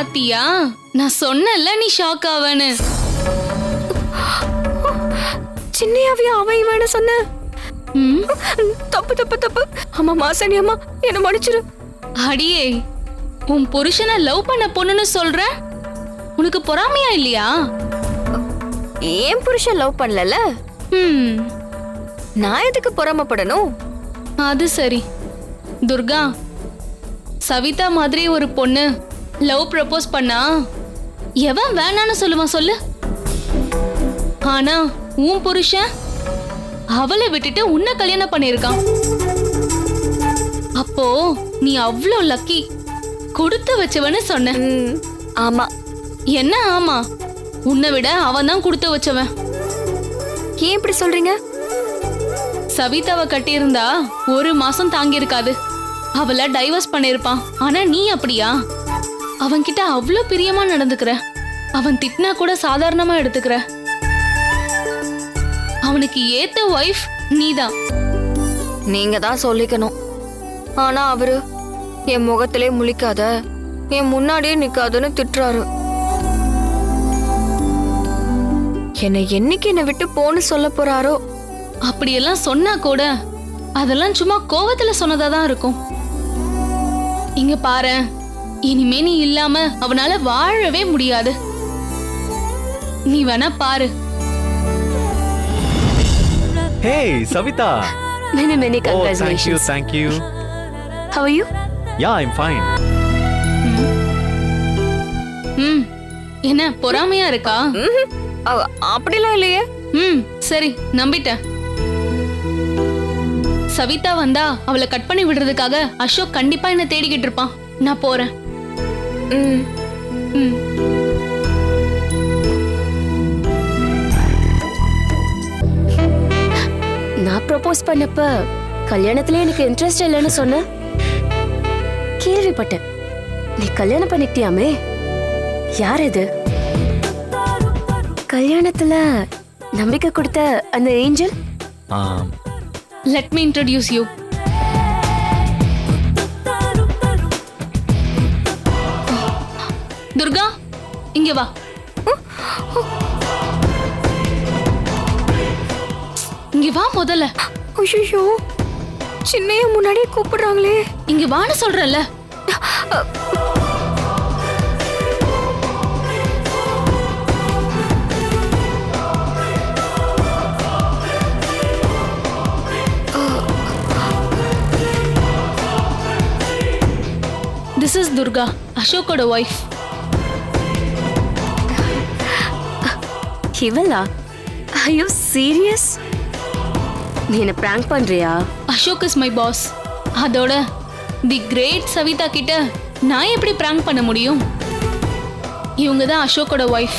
பாத்தியா, நான் சொன்னல நீ ஷாக் ஆவன்னு. சின்னையாவியா அவ இவன்னு சொன்ன? தப்பு தப்பு தப்பு. அம்மா மாசாணி அம்மா, என்ன மன்னிச்சிரு. அடியே, உன் புருஷனை லவ் பண்ண பொண்ணுன்னு சொல்ற, உனக்கு பொறாமையா இல்லையா? ஏன் புருஷன் லவ் பண்ணல, நான் எதுக்கு பொறாமப்படணும்? அது சரி. துர்கா, சவிதா மாதிரி ஒரு பொண்ணு லவ் ப்ரப்போஸ் பண்ணா எவன் வேணான்னு சொல்லுவான் சொல்லு? ஆனா உன் புருஷன் அவளை விட்டுட்டு உன்னை கல்யாணம் பண்ணிருக்கான். அப்போ நீ அவ்வளோ லக்கி, கொடுத்து வச்சவன்னு சொன்ன. ஆமா. என்ன ஆமா? உன்னை விட அவன் தான் கொடுத்து வச்சவன். ஏன் இப்படி சொல்றீங்க? சவிதாவை கட்டியிருந்தா 1 மாசம் தாங்கி இருக்காது, அவளை டைவர்ஸ் பண்ணிருப்பான். ஆனா நீ அப்படியா? அவன்கிட்ட அவ்வளோ பிரியமா நடந்துக்கிற, அவன் திட்டினா கூட சாதாரணமா எடுத்துக்கிற. அவனுக்கு ஏத்த வைஃப் நீதான். நீங்க தான் சொல்லிக்கணும். ஆனா அவரு என் முகத்திலே முழிக்காத, என் முன்னாடியே நிக்காதுன்னு திட்டுறாரு. என்னை விட்டு போன்னு சொல்ல போறாரோ? அப்படியெல்லாம் சொன்னா கூட அதெல்லாம் சும்மா கோவத்துல சொன்னதாதான் இருக்கும். இங்க பாரு, இனிமே நீ இல்லாம அவனால வாழவே முடியாது. நீ வேணா பாரு. Hey, Savita. Many Oh, congratulations. thank you. How are you? Yeah, I'm fine. என்ன பொறாமையா இருக்கா? அப்படிலாம் இல்லையே. சரி, நம்பிட்டேன். சவிதா வந்தா அவளை கட் பண்ணி விடுறதுக்காக அசோக் கண்டிப்பா என்ன தேடிக்கிட்டு இருப்பான். நான் போறேன். நான் ப்ரப்போஸ் பண்ணப்ப கல்யாணத்துல எனக்கு இன்ட்ரெஸ்ட் இல்லைன்னு சொன்ன கேள்விப்பட்டேன். நீ கல்யாணம் பண்ணிட்டியாமே, யார் இது? கல்யாணத்துல நம்பிக்கை கொடுத்த அந்த angel? Let me introduce you. Durga, இங்க வா. இங்க வா முதல்ல. ஐயோ, சின்னைய முன்னாடியே கூப்பிடுறாங்களே. இங்க வான்னு சொல்றல. This is Durga, அசோக்கோட wife. இவளா? Are you serious? நீ என்ன prank பண்றியா? Ashok is my boss. அதோட தி கிரேட் சவிதா கிட்ட நான் எப்படி prank பண்ண முடியும்? இவங்க தான் அசோக்கோட wife.